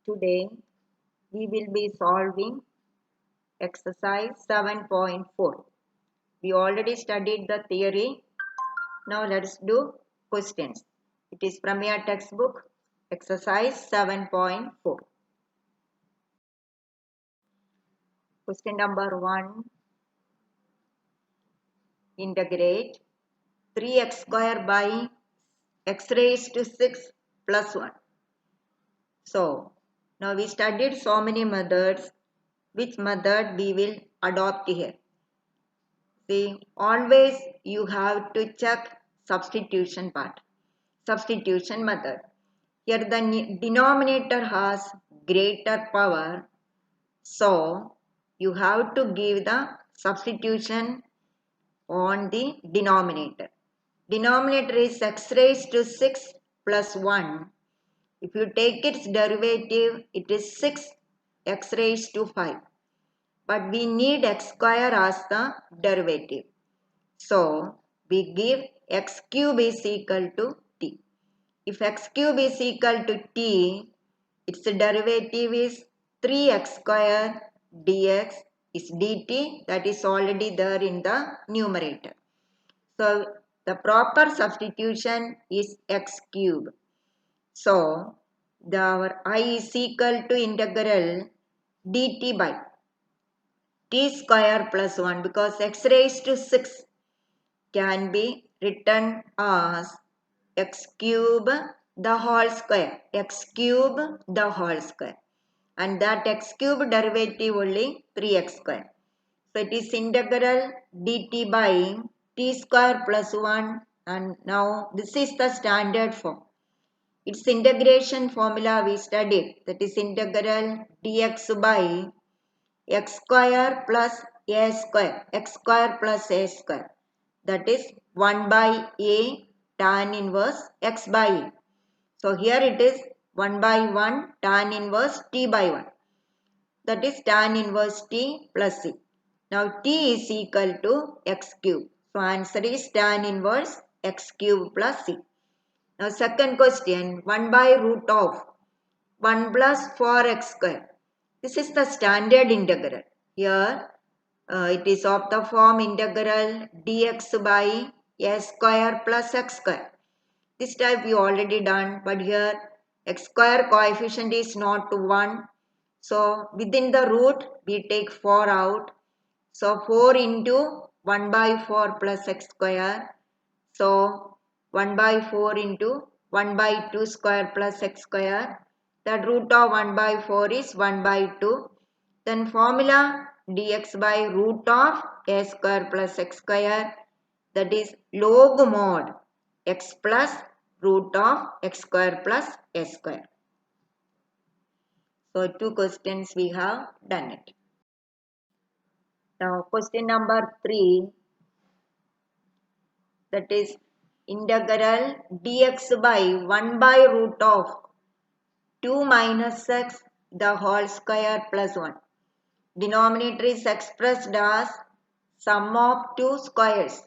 Today we will be solving exercise 7.4. We already studied the theory. Now let's do questions. It is from your textbook, exercise 7.4. Question number 1. Integrate 3x square by x raised to 6 plus 1. So, now we studied so many methods. Which method we will adopt here? See, always you have to check substitution part, substitution method. Here the denominator has greater power, so you have to give the substitution on the denominator. Denominator is x raised to 6 plus 1. If you take its derivative, it is 6x raised to 5. But we need x square as the derivative. So, we give x cube is equal to t. If x cube is equal to t, its derivative is 3x square dx is dt, that is already there in the numerator. So, the proper substitution is x cube. So, our I is equal to integral dt by t square plus 1, because x raised to 6 can be written as x cube the whole square, x cube the whole square, and that x cube derivative only 3x square. So it is integral dt by t square plus 1, and now this is the standard form. Its integration formula we studied, that is integral dx by x square plus a square, x square plus a square, that is 1 by a tan inverse x by a. So here it is 1 by 1 tan inverse t by 1, that is tan inverse t plus c. Now t is equal to x cube. So answer is tan inverse x cube plus c. Now second question, 1 by root of 1 plus 4x square. This is the standard integral. Here it is of the form integral dx by a square plus x square. This type we already done, but here x square coefficient is not 1. So within the root we take 4 out. So 4 into 1 by 4 plus x square. So 1 by 4 into 1 by 2 square plus x square. That root of 1 by 4 is 1 by 2. Then formula dx by root of a square plus x square, that is log mod x plus root of x square plus a square. So 2 questions we have done it. Now question number 3, that is integral dx by 1 by root of 2 minus x the whole square plus 1. Denominator is expressed as sum of two squares,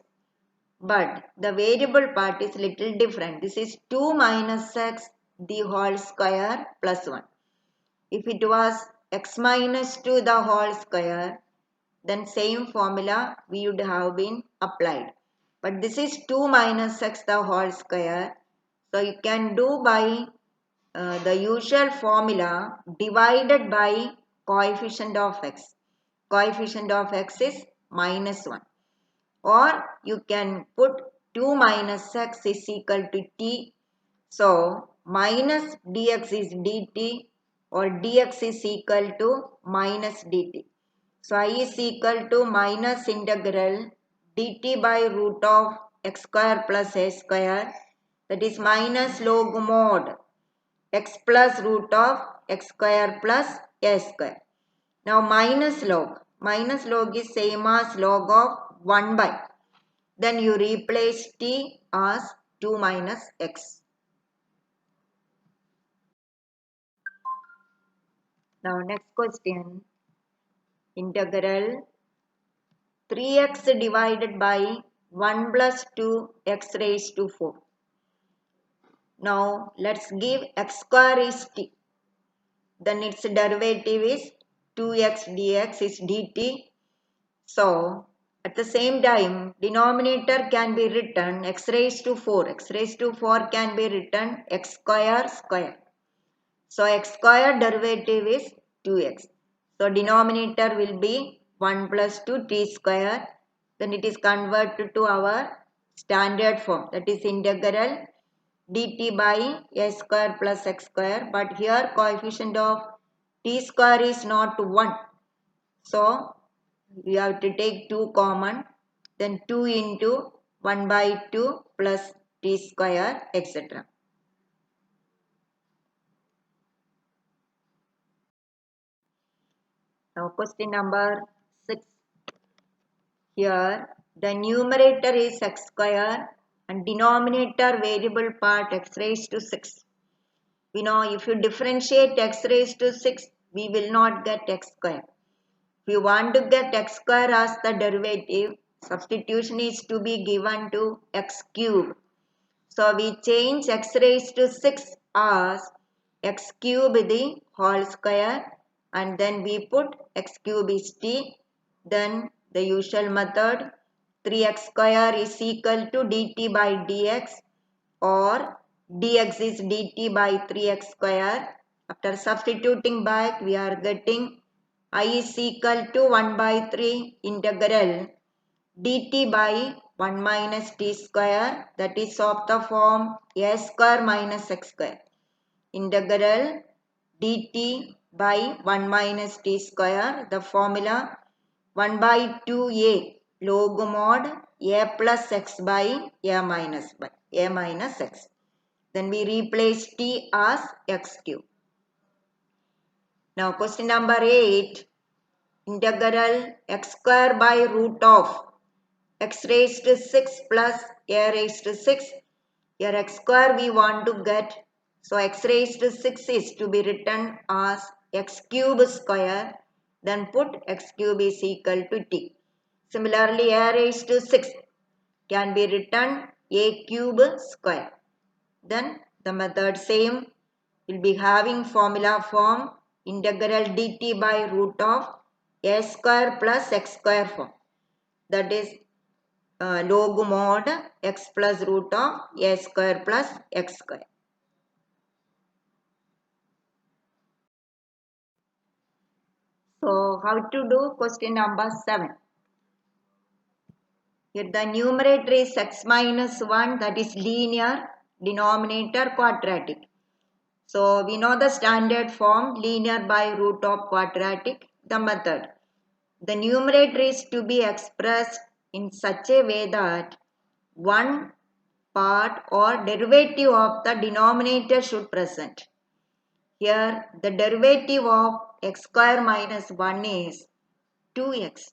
but the variable part is little different. This is 2 minus x the whole square plus 1. If it was x minus 2 the whole square, then same formula we would have been applied. But this is 2 minus x the whole square. So you can do by the usual formula divided by coefficient of x. Coefficient of x is minus 1. Or you can put 2 minus x is equal to t. So minus dx is dt, or dx is equal to minus dt. So I is equal to minus integral dt by root of x square plus a square, that is minus log mod x plus root of x square plus a square. Now minus log is same as log of 1 by. Then you replace t as 2 minus x. Now next question, integral 3x divided by 1 plus 2x raised to 4. Now let's give x square is t. then its derivative is 2x dx is dt. So, at the same time, denominator can be written x raised to 4. X raised to 4 can be written x square square. So, x square derivative is 2x. So, denominator will be 1 plus 2 t square. Then it is converted to our standard form, that is integral dt by a square plus x square. But here coefficient of t square is not 1. So, we have to take 2 common, then 2 into 1 by 2 plus t square, etc. Now question number 6. Here the numerator is x square and denominator variable part x raised to 6. We know if you differentiate x raised to 6, we will not get x square. If you want to get x square as the derivative, substitution is to be given to x cube. So we change x raised to 6 as x cube the whole square, and then we put x cube is t. Then the usual method, 3x square is equal to dt by dx, or dx is dt by 3x square. After substituting back, we are getting I is equal to 1 by 3 integral dt by 1 minus t square, that is of the form a square minus x square. Integral dt by 1 minus t square, the formula 1 by 2a log mod a plus x by a minus x. Then we replace t as x cube. Now question number 8. Integral x square by root of x raised to 6 plus a raised to 6. Here x square we want to get. So x raised to 6 is to be written as x cube square. Then put x cube is equal to t. Similarly, a raised to 6 can be written a cube square. Then the method same, will be having formula form integral dt by root of a square plus x square form. That is log mod x plus root of a square plus x square. So how to do question number 7. Here the numerator is x minus 1, that is linear, denominator quadratic. So we know the standard form linear by root of quadratic. The method, the numerator is to be expressed in such a way that one part or derivative of the denominator should present. Here the derivative of x square minus 1 is 2x.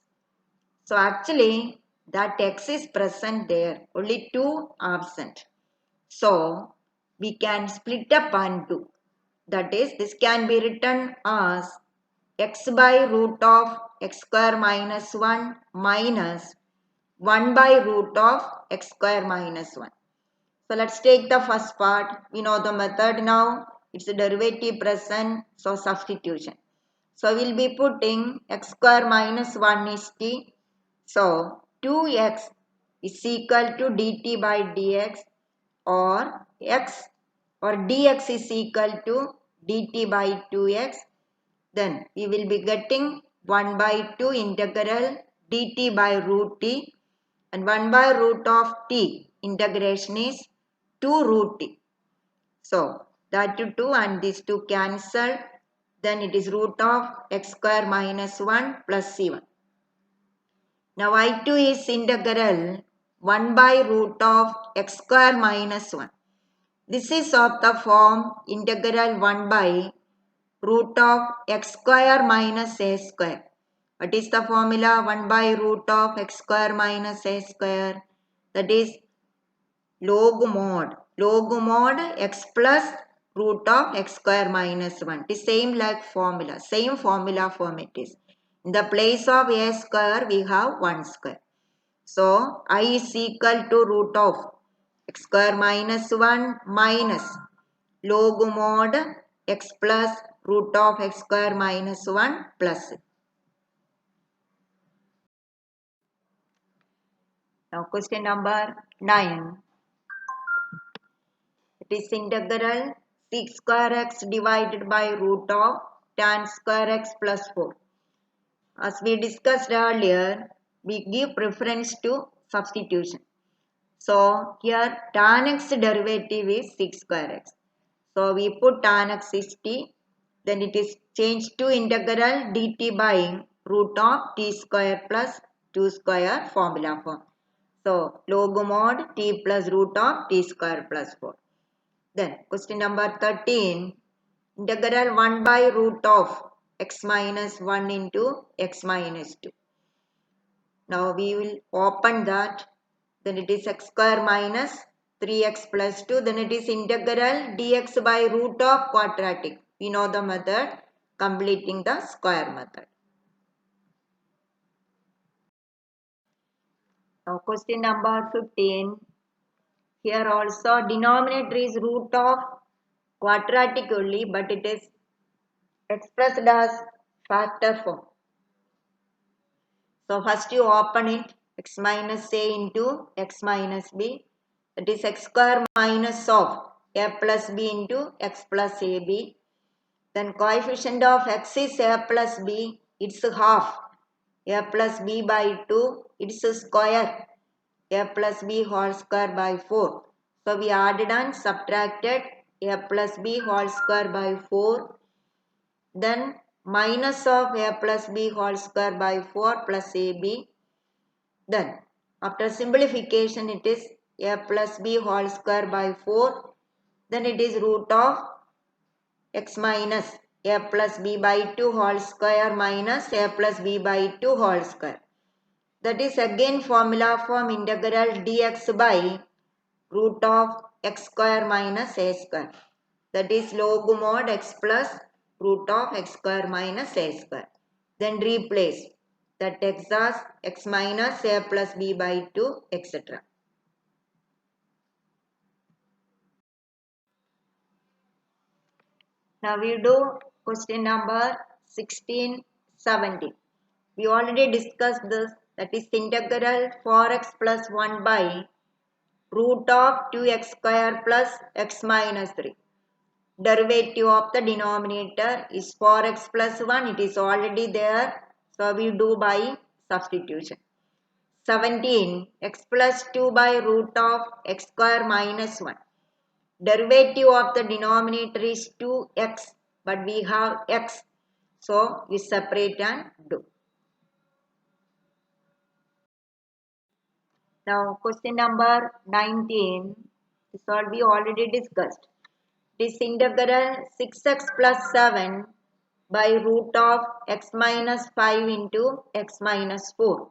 So actually that x is present there, only 2 absent. So we can split up and do. That is, this can be written as x by root of x square minus 1 minus 1 by root of x square minus 1. So let's take the first part. We know the method now. It's a derivative present, so substitution. So we'll be putting x square minus 1 is t. So 2x is equal to dt by dx, or x or dx is equal to dt by 2x. Then we will be getting 1 by 2 integral dt by root t, and 1 by root of t integration is 2 root t. So that 2 and these 2 cancel. Then it is root of x square minus 1 plus c1. Now I2 is integral 1 by root of x square minus 1. This is of the form integral 1 by root of x square minus a square. What is the formula? 1 by root of x square minus a square. That is log mod x plus root of x square minus 1. It is same like formula. Same formula form it is. In the place of a square, we have 1 square. So, I is equal to root of x square minus 1 minus log mod x plus root of x square minus 1 plus. Now question number 9. It is integral sec square x divided by root of tan square x plus 4. As we discussed earlier, we give preference to substitution. So here tan x derivative is sec square x. So we put tan x is t. Then it is changed to integral dt by root of t square plus 2 square formula form. So log mod t plus root of t square plus 4. Then question number 13. Integral 1 by root of x minus 1 into x minus 2. Now we will open that. Then it is x square minus 3x plus 2. Then it is integral dx by root of quadratic. We know the method, completing the square method. Now question number 15. Here also denominator is root of quadratic only, but it is expressed as factor form. So first you open it, x minus a into x minus b. That is x square minus of a plus b into x plus ab. Then coefficient of x is a plus b, it's half. A plus b by 2, it's a square. A plus b whole square by 4. So we added and subtracted a plus b whole square by 4. Then minus of a plus b whole square by 4 plus ab. Then after simplification it is a plus b whole square by 4. Then it is root of x minus a plus b by 2 whole square minus a plus b by 2 whole square. That is again formula from integral dx by root of x square minus a square. That is log mod x plus root of x square minus a square. Then replace that x as x minus a plus b by 2 etc. Now we do question number 16, 17. We already discussed this, that is integral 4x plus 1 by root of 2x square plus x minus 3. Derivative of the denominator is 4x plus 1, it is already there. So we do by substitution. 17, x plus 2 by root of x square minus 1. Derivative of the denominator is 2x, but we have x. So we separate and do. Now question number 19, this all we already discussed. This integral 6x plus 7 by root of x minus 5 into x minus 4.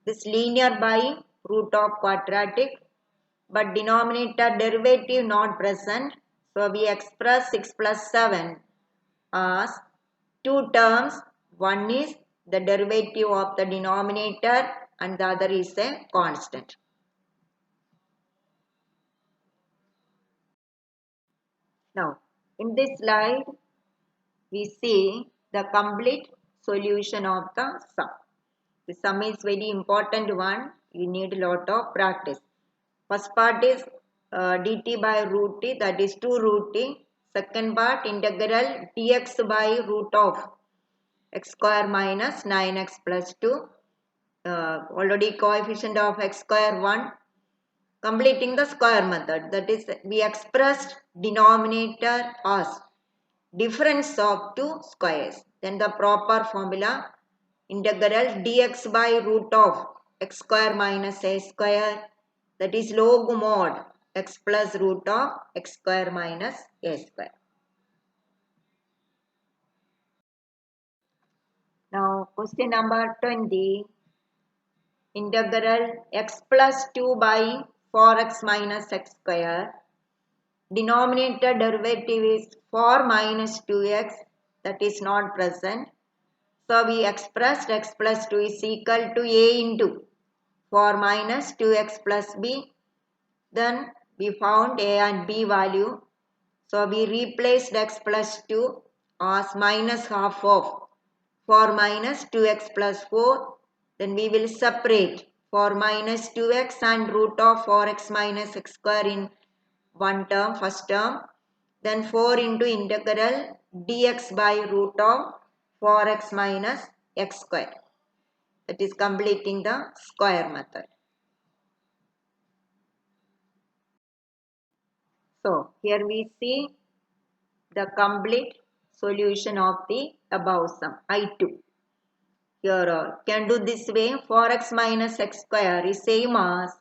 This linear by root of quadratic, but denominator derivative not present. So we express 6 plus 7 as two terms. One is the derivative of the denominator and the other is a constant. Now in this slide we see the complete solution of the sum. The sum is very important one. You need a lot of practice. First part is dt by root t, that is 2 root t. Second part integral dx by root of x square minus 9x plus 2. Already coefficient of x square 1. Completing the square method, that is we expressed denominator as difference of two squares. Then the proper formula integral dx by root of x square minus a square, that is log mod x plus root of x square minus a square. Now question number 20. Integral x plus 2 by 4x minus x square. Denominator derivative is 4 minus 2x, that is not present. So we expressed x plus 2 is equal to a into 4 minus 2x plus b. Then we found a and b value. So we replaced x plus 2 as minus half of 4 minus 2x plus 4. Then we will separate 4 minus 2x and root of 4x minus x square in one term, first term. Then 4 into integral dx by root of 4x minus x square. That is completing the square method. So here we see the complete solution of the above sum I2. Here can do this way. 4x minus x square is same as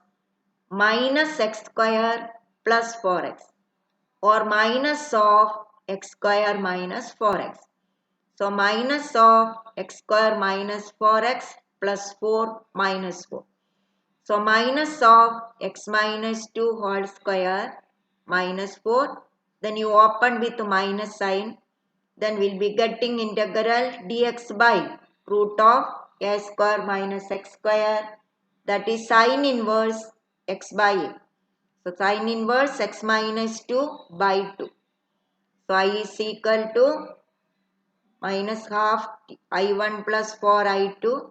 minus x square plus 4x or minus of x square minus 4x. So minus of x square minus 4x plus 4 minus 4. So minus of x minus 2 whole square minus 4. Then you open with minus sign. Then we'll be getting integral dx by root of a square minus x square. That is sine inverse x by a. So sine inverse x minus 2 by 2. So I is equal to minus half I1 plus 4 I2.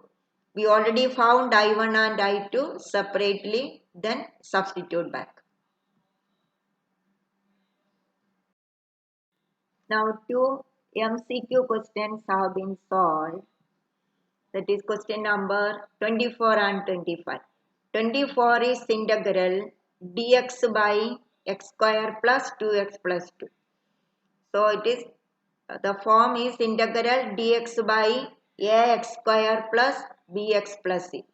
We already found I1 and I2 separately, then substitute back. Now two MCQ questions have been solved. That is question number 24 and 25. 24 is integral dx by x square plus 2x plus 2. So it is the form is integral dx by ax square plus bx plus c.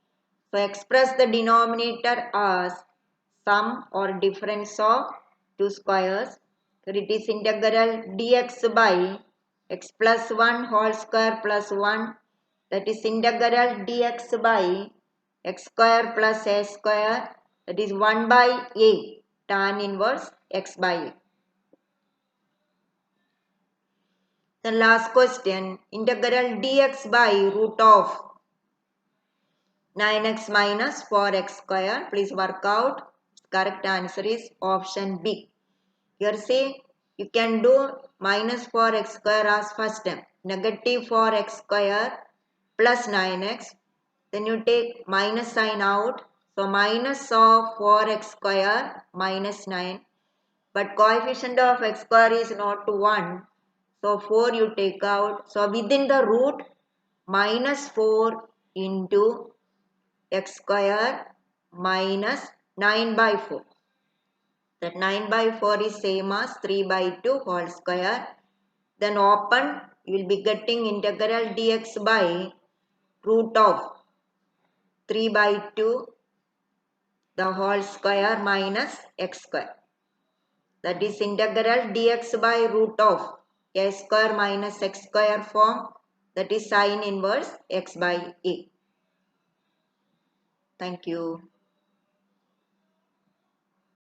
So express the denominator as sum or difference of two squares. So it is integral dx by x plus 1 whole square plus 1. That is integral dx by x square plus a square. That is 1 by a tan inverse x by a. The last question, integral dx by root of 9x minus 4x square. Please work out. Correct answer is option B. Here say you can do minus 4x square as first term. Negative 4x square plus 9x. Then you take minus sign out. So minus of 4x square minus 9. But coefficient of x square is not 1. So 4 you take out. So within the root minus 4 into x square minus 9 by 4. That 9 by 4 is same as 3 by 2 whole square. Then open, you will be getting integral dx by root of 3 by 2 the whole square minus x square. That is integral dx by root of a square minus x square form. That is sine inverse x by a. Thank you.